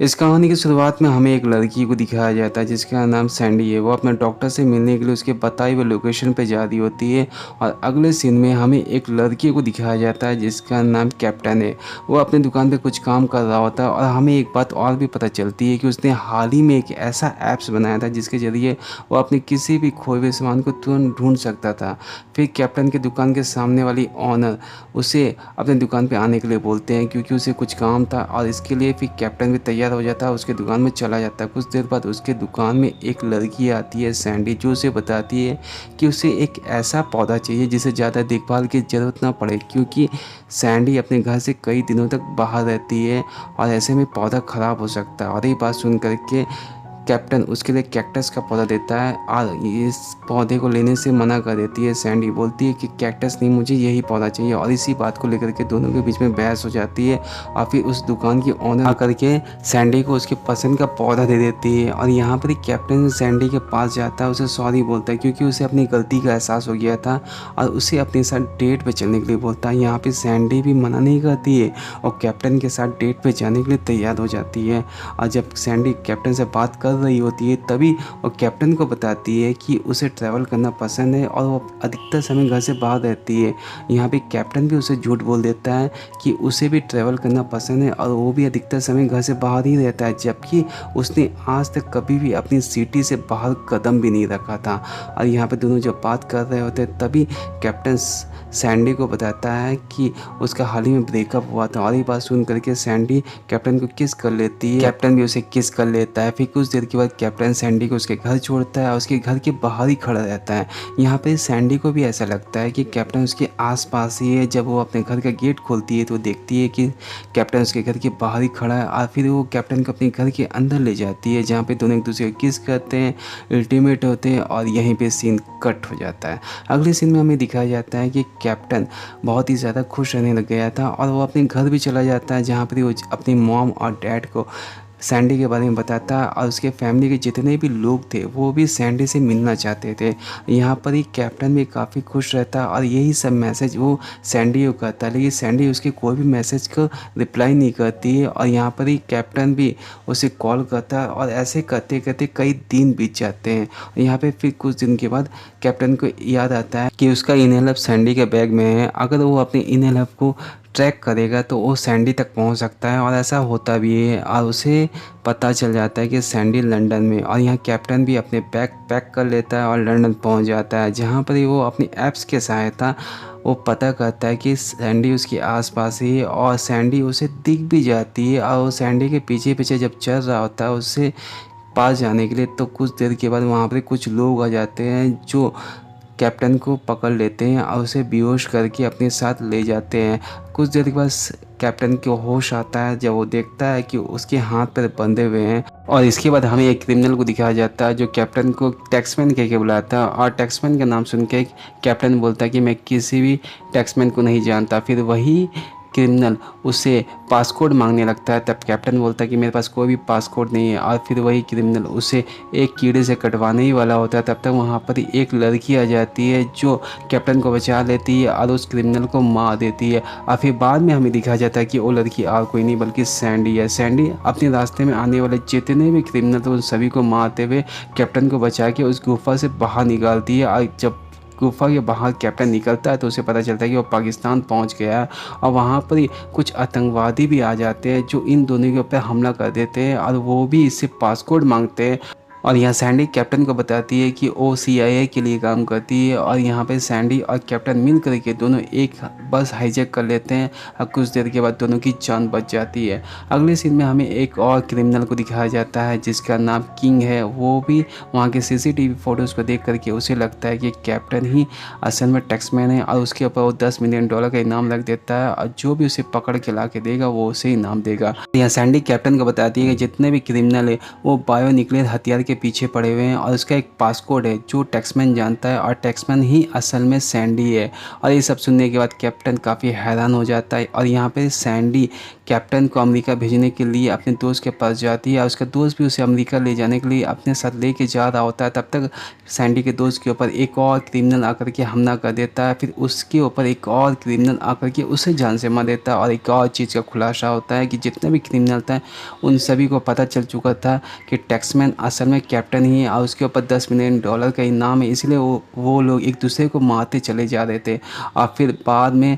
इस कहानी की शुरुआत में हमें एक लड़की को दिखाया जाता है जिसका नाम सैंडी है। वो अपने डॉक्टर से मिलने के लिए उसके बताई हुए लोकेशन पे जा रही होती है और अगले सीन में हमें एक लड़की को दिखाया जाता है जिसका नाम कैप्टन है। वो अपनी दुकान पे कुछ काम कर रहा होता है और हमें एक बात और भी पता चलती है कि उसने हाल ही में एक ऐसा ऐप्स बनाया था जिसके ज़रिए वो अपने किसी भी खोए हुए सामान को तुरंत ढूंढ सकता था। फिर कैप्टन की दुकान के सामने वाली ऑनर उसे अपनी दुकान पे आने के लिए बोलते हैं क्योंकि उसे कुछ काम था और इसके लिए फिर कैप्टन भी तैयार हो जाता है, उसके दुकान में चला जाता है। कुछ देर बाद उसके दुकान में एक लड़की आती है सैंडी, जो उसे बताती है कि उसे एक ऐसा पौधा चाहिए जिसे ज़्यादा देखभाल की ज़रूरत ना पड़े, क्योंकि सैंडी अपने घर से कई दिनों तक बाहर रहती है और ऐसे में पौधा ख़राब हो सकता है। और ये बात सुन करके कैप्टन उसके लिए कैक्टस का पौधा देता है और इस पौधे को लेने से मना कर देती है। सैंडी बोलती है कि कैक्टस नहीं, मुझे यही पौधा चाहिए। और इसी बात को लेकर के दोनों के बीच में बहस हो जाती है और फिर उस दुकान की ओनर आकर के सैंडी को उसके पसंद का पौधा दे देती है। और यहाँ पर ही कैप्टन सैंडी के पास जाता है, उसे सॉरी बोलता है क्योंकि उसे अपनी गलती का एहसास हो गया था और उसे अपने साथ डेट पर चलने के लिए बोलता है। यहाँ पर सैंडी भी मना नहीं करती है और कैप्टन के साथ डेट पर जाने के लिए तैयार हो जाती है। और जब सैंडी कैप्टन से बात कर रही होती है तभी वो कैप्टन को बताती है कि उसे ट्रैवल करना पसंद है और वो अधिकतर समय घर से बाहर रहती है। यहाँ पे कैप्टन भी उसे झूठ बोल देता है कि उसे भी ट्रैवल करना पसंद है और वो भी अधिकतर समय घर से बाहर ही रहता है, जबकि उसने आज तक कभी भी अपनी सिटी से बाहर कदम भी नहीं रखा था। और यहाँ पे दोनों जब बात कर रहे होते हैं तभी कैप्टन सैंडी को बताता है कि उसका हाल ही में ब्रेकअप हुआ था। और ये बात सुन करके सैंडी कैप्टन को किस कर लेती है, कैप्टन भी उसे किस कर लेता है। फिर कुछ देर के बाद कैप्टन सैंडी को उसके घर छोड़ता है और उसके घर के बाहर ही खड़ा रहता है। यहाँ पे सैंडी को भी ऐसा लगता है कि कैप्टन उसके आसपास ही है। जब वो अपने घर का गेट खोलती है तो देखती है कि कैप्टन उसके घर के बाहर ही खड़ा है और फिर वो कैप्टन को अपने घर के अंदर ले जाती है, जहाँ पे दोनों एक दूसरे को किस करते हैं, अल्टीमेट होते हैं और यहीं पे सीन कट हो जाता है। अगले सीन में हमें दिखाया जाता है कि कैप्टन बहुत ही ज़्यादा खुश रहने लग गया था और वो अपने घर भी चला जाता है, जहाँ पर वो अपनी मॉम और डैड को सैंडी के बारे में बताता है और उसके फैमिली के जितने भी लोग थे वो भी सैंडी से मिलना चाहते थे। यहाँ पर ही कैप्टन भी काफ़ी खुश रहता और यही सब मैसेज वो सैंडी को करता है, लेकिन सैंडी उसके कोई भी मैसेज को रिप्लाई नहीं करती है। और यहाँ पर ही कैप्टन भी उसे कॉल करता है और ऐसे करते करते कई दिन बीत जाते हैं। यहाँ पर फिर कुछ दिन के बाद कैप्टन को याद आता है कि उसका इनहेलर सैंडी के बैग में है। अगर वो अपने इनहेलर को ट्रैक करेगा तो वो सैंडी तक पहुंच सकता है और ऐसा होता भी है। और उसे पता चल जाता है कि सैंडी लंदन में, और यहाँ कैप्टन भी अपने बैग पैक कर लेता है और लंदन पहुंच जाता है, जहाँ पर ही वो अपनी ऐप्स के सहायता वो पता करता है कि सैंडी उसके आसपास ही है और सैंडी उसे दिख भी जाती है। और वो सैंडी के पीछे पीछे जब चल रहा होता है उससे पास जाने के लिए, तो कुछ देर के बाद वहाँ पर कुछ लोग आ जाते हैं जो कैप्टन को पकड़ लेते हैं और उसे बेहोश करके अपने साथ ले जाते हैं। कुछ देर के बाद कैप्टन को होश आता है जब वो देखता है कि उसके हाथ पैर बंधे हुए हैं। और इसके बाद हमें एक क्रिमिनल को दिखाया जाता है जो कैप्टन को टैक्समैन कह के बुलाता है और टैक्समैन का नाम सुन के कैप्टन बोलता है कि मैं किसी भी टैक्समैन को नहीं जानता। फिर वही क्रिमिनल उसे पासपोर्ट मांगने लगता है, तब कैप्टन बोलता है कि मेरे पास कोई भी पासपोर्ट नहीं है। और फिर वही क्रिमिनल उसे एक कीड़े से कटवाने ही वाला होता है, तब तक वहाँ पर एक लड़की आ जाती है जो कैप्टन को बचा लेती है और उस क्रिमिनल को मार देती है। और फिर बाद में हमें दिखाया जाता है कि वो लड़की और कोई नहीं बल्कि सैंडी है। सैंडी अपने रास्ते में आने वाले जितने भी क्रिमिनल थे उन सभी को मारते हुए कैप्टन को बचा के उस गुफा से बाहर निकालती है। और जब गुफा के बाहर कैप्टन निकलता है तो उसे पता चलता है कि वो पाकिस्तान पहुंच गया है। और वहाँ पर ही कुछ आतंकवादी भी आ जाते हैं जो इन दोनों के ऊपर हमला कर देते हैं और वो भी इससे पासपोर्ट मांगते हैं। और यहाँ सैंडी कैप्टन को बताती है कि वो CIA के लिए काम करती है। और यहाँ पे सैंडी और कैप्टन मिल करके दोनों एक बस हाईजैक कर लेते हैं और कुछ देर के बाद दोनों की जान बच जाती है। अगले सीन में हमें एक और क्रिमिनल को दिखाया जाता है जिसका नाम किंग है। वो भी वहाँ के CCTV फोटोज़ को देख करके उसे लगता है कि कैप्टन ही असल में टैक्समैन है और उसके ऊपर वो $10 मिलियन का इनाम रख देता है और जो भी उसे पकड़ के ला के देगा वो उसे इनाम देगा। यहाँ सैंडी कैप्टन को बताती है कि जितने भी क्रिमिनल है वो बायो न्यूक्लियर हथियार के पीछे पड़े हुए हैं और उसका एक पासकोड है जो टैक्समैन जानता है और टैक्समैन ही असल में सैंडी है। और ये सब सुनने के बाद कैप्टन काफ़ी हैरान हो जाता है और यहाँ पे सैंडी कैप्टन को अमेरिका भेजने के लिए अपने दोस्त के पास जाती है और उसका दोस्त भी उसे अमेरिका ले जाने के लिए अपने साथ लेके जा रहा होता है। तब तक सैंडी के दोस्त के ऊपर एक और क्रिमिनल आकर के हमला कर देता है। फिर उसके ऊपर एक और क्रिमिनल आकर के उसे जान से मार देता है और एक और चीज़ का खुलासा होता है कि जितने भी क्रिमिनल था उन सभी को पता चल चुका था कि टैक्समैन असल में कैप्टन ही है और उसके ऊपर $10 मिलियन का इनाम है, इसलिए वो लोग एक दूसरे को मारते चले जा रहे थे। और फिर बाद में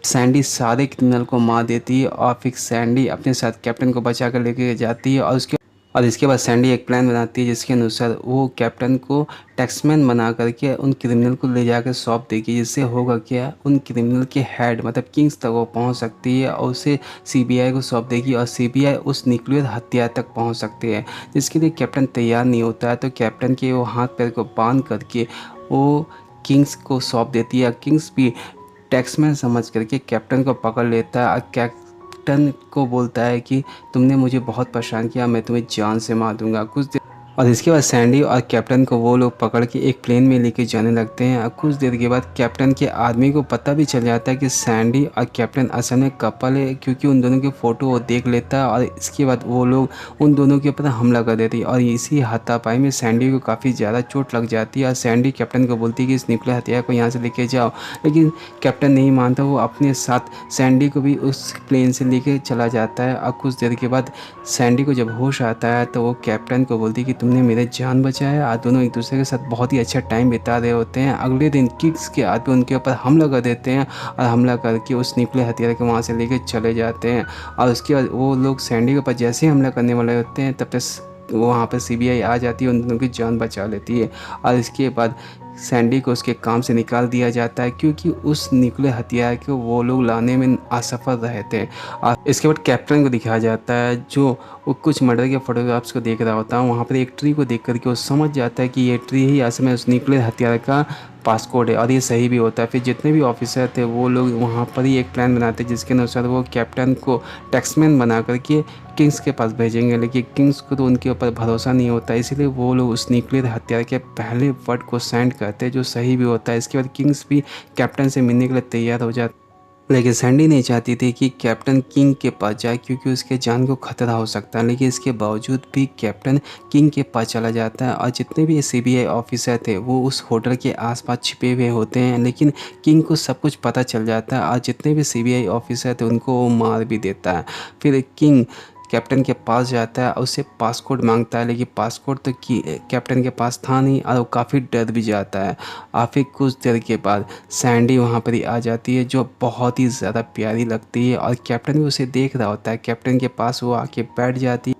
सैंडी सारे क्रिमिनल को मार देती है और फिर सैंडी अपने साथ कैप्टन को बचा कर लेके जाती है और इसके बाद सैंडी एक प्लान बनाती है जिसके अनुसार वो कैप्टन को टैक्समैन बना करके उन क्रिमिनल को ले जाकर सौंप देगी, जिससे होगा क्या उन क्रिमिनल के हेड मतलब किंग्स तक वो पहुंच सकती है और उसे सीबीआई को सौंप देगी और सीबीआई उस न्यूक्लियर हथियार तक पहुंच सकती है, जिसके लिए कैप्टन तैयार नहीं होता है। तो कैप्टन के वो हाथ पैर को बांध करके वो किंग्स को सौंप देती है। किंग्स भी टैक्समैन समझ करके कैप्टन को पकड़ लेता है और कैप्टन को बोलता है कि तुमने मुझे बहुत परेशान किया, मैं तुम्हें जान से मार दूंगा और इसके बाद सैंडी और कैप्टन को वो लोग पकड़ के एक प्लेन में लेके जाने लगते हैं। और कुछ देर के बाद कैप्टन के आदमी को पता भी चल जाता है कि सैंडी और कैप्टन असल में कपल है, क्योंकि उन दोनों के फ़ोटो वो देख लेता है और इसके बाद वो लोग उन दोनों के ऊपर हमला कर देते हैं और इसी हाथापाई में सैंडी को काफ़ी ज़्यादा चोट लग जाती है और सैंडी कैप्टन को बोलती है कि इस न्यूक्लियर हथियार को यहाँ से लेके जाओ, लेकिन कैप्टन नहीं मानता। वो अपने साथ सैंडी को भी उस प्लेन से लेके चला जाता है और कुछ देर के बाद सैंडी को जब होश आता है तो वो कैप्टन को बोलती है कि तुमने मेरे जान बचाया। आज दोनों एक दूसरे के साथ बहुत ही अच्छा टाइम बिता रहे होते हैं। अगले दिन किंग्स के आदमी उनके ऊपर हमला कर देते हैं और हमला करके उस न्यूक्लियर हथियार को वहाँ से लेके चले जाते हैं और उसके बाद वो लोग सैंडी के ऊपर जैसे ही हमला करने वाले होते हैं तब तक वहाँ पर सीबीआई आ जाती है, उन दोनों की जान बचा लेती है और इसके बाद सैंडी को उसके काम से निकाल दिया जाता है, क्योंकि उस न्यूक्लियर हथियार को वो लोग लाने में असफल रहे थे। और इसके बाद कैप्टन को दिखाया जाता है जो वो कुछ मर्डर के फोटोग्राफ्स को देख रहा होता है। वहाँ पर एक ट्री को देख करके वो समझ जाता है कि ये ट्री ही असल में उस न्यूक्लियर हथियार का पासकोड है और ये सही भी होता है। फिर जितने भी ऑफिसर थे वो लोग वहाँ पर ही एक प्लान बनाते हैं जिसके अनुसार वो कैप्टन को टैक्समैन बना करके किंग्स के पास भेजेंगे, लेकिन किंग्स को तो उनके ऊपर भरोसा नहीं होता, इसलिए वो लोग उस न्यूक्लियर हथियार के पहले वर्ड को सेंड करते हैं जो सही भी होता है। इसके बाद किंग्स भी कैप्टन से मिलने के लिए तैयार हो जाते, लेकिन सैंडी नहीं चाहती थी कि कैप्टन किंग के पास जाए क्योंकि उसके जान को खतरा हो सकता है, लेकिन इसके बावजूद भी कैप्टन किंग के पास चला जाता है और जितने भी सीबीआई ऑफिसर थे वो उस होटल के आसपास छिपे हुए होते हैं, लेकिन किंग को सब कुछ पता चल जाता है और जितने भी सीबीआई ऑफिसर थे उनको वो मार भी देता है। फिर किंग कैप्टन के पास जाता है और उससे पासपोर्ट मांगता है, लेकिन पासपोर्ट तो कैप्टन के पास था नहीं और वो काफ़ी डर भी जाता है। और फिर कुछ देर के बाद सैंडी वहाँ पर ही आ जाती है जो बहुत ही ज़्यादा प्यारी लगती है और कैप्टन भी उसे देख रहा होता है। कैप्टन के पास वो आके बैठ जाती है।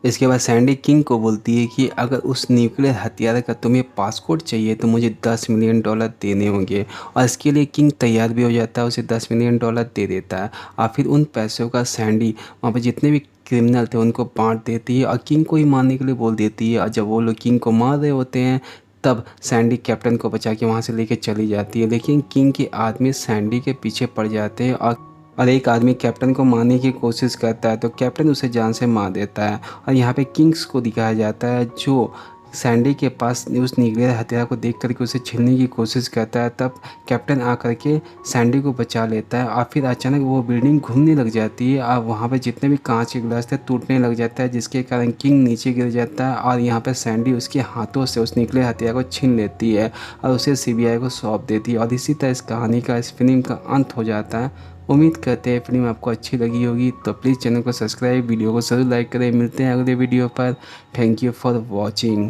इसके बाद सैंडी किंग को बोलती है कि अगर उस न्यूक्लियर हथियार का तुम्हें पासपोर्ट चाहिए तो मुझे $10 मिलियन देने होंगे और इसके लिए किंग तैयार भी हो जाता है, उसे $10 मिलियन दे देता है और फिर उन पैसों का सैंडी वहाँ पर जितने भी क्रिमिनल थे उनको बांट देती है और किंग को ही मारने के लिए बोल देती है। और जब वो लोग किंग को मार रहे होते हैं तब सैंडी कैप्टन को बचा के वहाँ से लेके चली जाती है, लेकिन किंग के आदमी सैंडी के पीछे पड़ जाते हैं और एक आदमी कैप्टन को मारने की कोशिश करता है तो कैप्टन उसे जान से मार देता है। और यहाँ पे किंग्स को दिखाया जाता है जो सैंडी के पास उस न्यूक्लियर हथियार को देख करके उसे छीनने की कोशिश करता है। तब कैप्टन आकर के सैंडी को बचा लेता है और फिर अचानक वो बिल्डिंग घूमने लग जाती है और वहाँ पे जितने भी कांच के गिलास थे टूटने लग जाता है, जिसके कारण किंग नीचे गिर जाता है और यहाँ पे सैंडी उसके हाथों से उस न्यूक्लियर हथियार को छीन लेती है और उसे सीबीआई को सौंप देती है। और इसी तरह इस कहानी का, इस फिल्म का अंत हो जाता है। उम्मीद करते हैं फिल्म आपको अच्छी लगी होगी, तो प्लीज़ चैनल को सब्सक्राइब, वीडियो को ज़रूर लाइक करें। मिलते हैं अगले वीडियो पर। Thank you for watching.